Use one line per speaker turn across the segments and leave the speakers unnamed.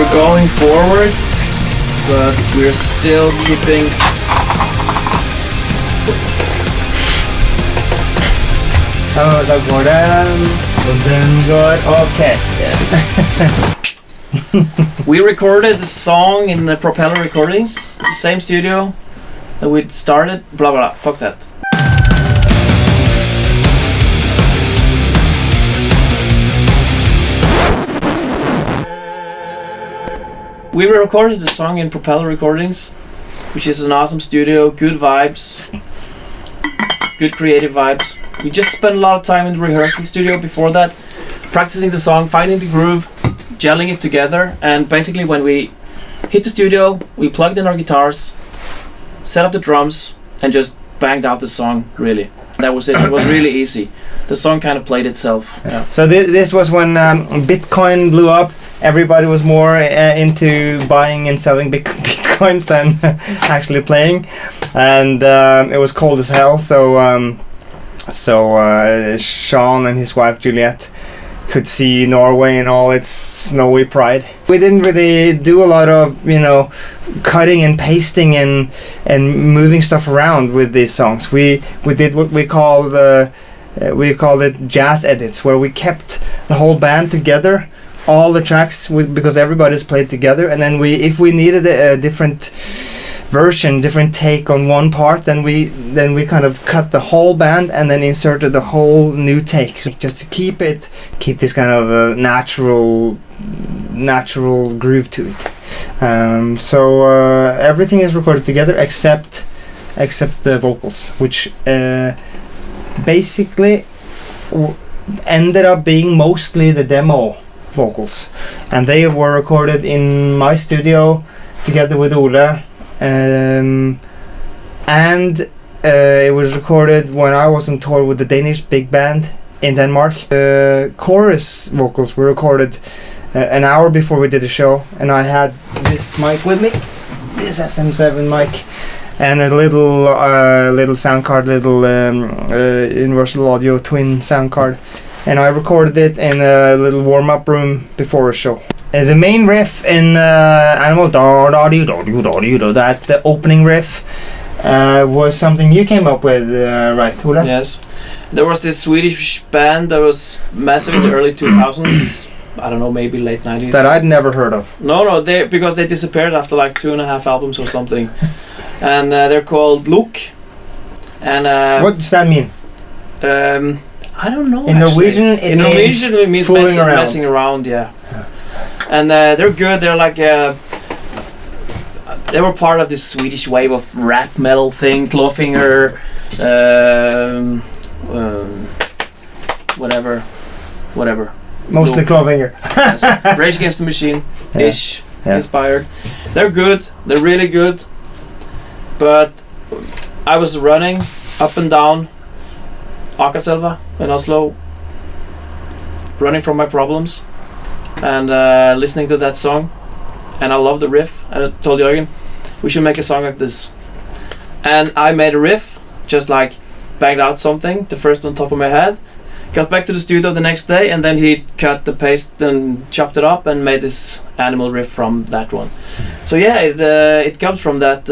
we're going forward, but we're still keeping.
Da går den, og den går. Okay. Yeah.
We recorded the song in the Propeller Recordings, the same studio that we started. Blah blah. Fuck that. We recorded the song in Propeller Recordings, which is an awesome studio, good vibes, good creative vibes. We just spent a lot of time in the rehearsal studio before that, practicing the song, finding the groove, gelling it together, and basically when we hit the studio, we plugged in our guitars, set up the drums, and just banged out the song, really. That was it. It was really easy. The song kind of played itself.
Yeah. So this was when Bitcoin blew up. Everybody was more into buying and selling bitcoins than actually playing, and it was cold as hell. So Sean and his wife Juliette could see Norway in all its snowy pride. We didn't really do a lot of, cutting and pasting and moving stuff around with these songs. We did what we called it jazz edits, where we kept the whole band together, all the tracks, because everybody's played together, and then if we needed a different version, different take on one part, then we kind of cut the whole band and then inserted the whole new take, just to keep this kind of natural groove to it. So everything is recorded together except the vocals, which basically ended up being mostly the demo vocals, and they were recorded in my studio together with Ole. And it was recorded when I was on tour with the Danish big band in Denmark. Chorus vocals were recorded an hour before we did the show, and I had this mic with me, this SM7 mic, and a little sound card, Universal Audio twin sound card, and I recorded it in a little warm-up room before a show. The main riff in Animal, that the opening riff was something you came up with, right, Ola?
Yes. There was this Swedish band that was massive in the early 2000s. I don't know, maybe late 90s.
That I'd never heard of.
No, because they disappeared after like 2.5 albums or something. And they're called Look. And
what does that mean?
I don't know.
In Norwegian,
it means messing around, yeah. And they're good. They're like they were part of this Swedish wave of rap metal thing, Clawfinger, whatever.
Mostly Clawfinger.
Yes. Rage Against the Machine, ish, inspired. They're good. They're really good. But I was running up and down Akerselva in Oslo, running from my problems, and listening to that song, and I love the riff, and I told Jørgen we should make a song like this, and I made a riff, just like banged out something, the first on top of my head, got back to the studio the next day, and then he cut the paste and chopped it up and made this animal riff from that one. So yeah, it comes from that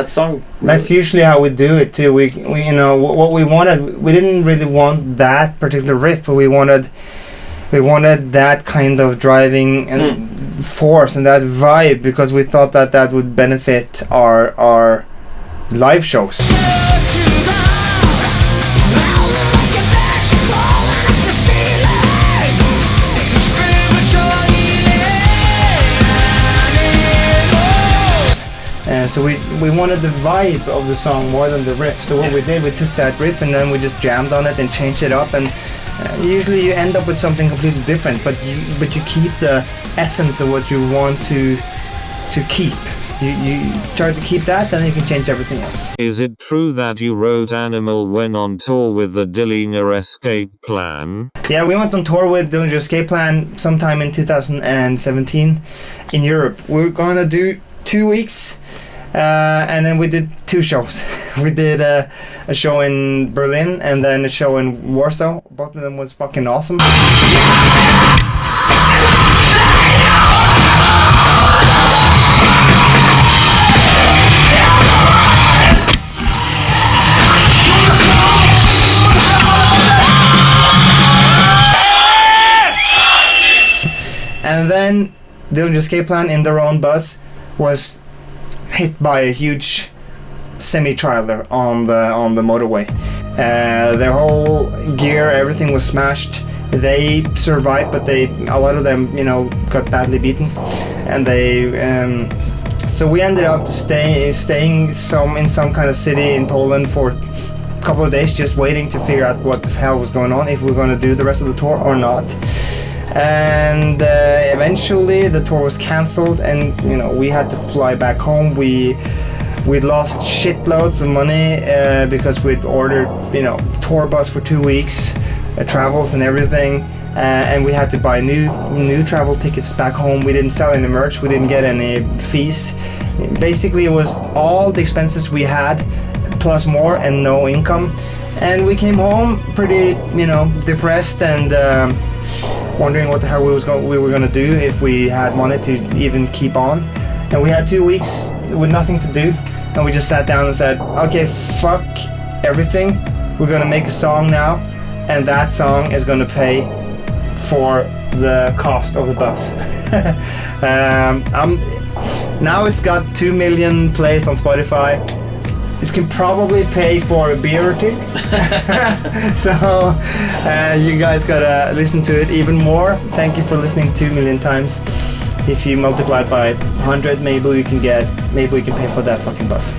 song.
That's usually how we do it too. We what we wanted, we didn't really want that particular riff, but we wanted that kind of driving and force and that vibe, because we thought that would benefit our live shows. So we wanted the vibe of the song more than the riff. So what we did, we took that riff and then we just jammed on it and changed it up, and usually you end up with something completely different, but you keep the essence of what you want to keep. You try to keep that, then you can change everything else.
Is it true that you wrote Animal when on tour with the Dillinger Escape Plan?
Yeah, we went on tour with Dillinger Escape Plan sometime in 2017 in Europe. We're gonna do 2 weeks. And then we did 2 shows. We did a show in Berlin and then a show in Warsaw. Both of them was fucking awesome. Dillinger Escape Plan in their own bus was hit by a huge semi-trailer on the motorway. Their whole gear, everything was smashed. They survived, but a lot of them, got badly beaten, and so we ended up staying in some kind of city in Poland for a couple of days, just waiting to figure out what the hell was going on, if we were going to do the rest of the tour or not. And eventually the tour was cancelled, and we had to fly back home. We'd lost shitloads of money because we'd ordered tour bus for 2 weeks, travels and everything, and we had to buy new travel tickets back home. We didn't sell any merch, we didn't get any fees. Basically it was all the expenses we had plus more and no income, and we came home pretty depressed and wondering what the hell we were gonna do if we had money to even keep on. And we had 2 weeks with nothing to do, and we just sat down and said, okay, fuck everything, we're gonna make a song now, and that song is gonna pay for the cost of the bus. Now it's got 2 million plays on Spotify. You can probably pay for a beer or two. So you guys gotta listen to it even more. Thank you for listening 2 million times. If you multiply it by 100, maybe we can pay for that fucking bus.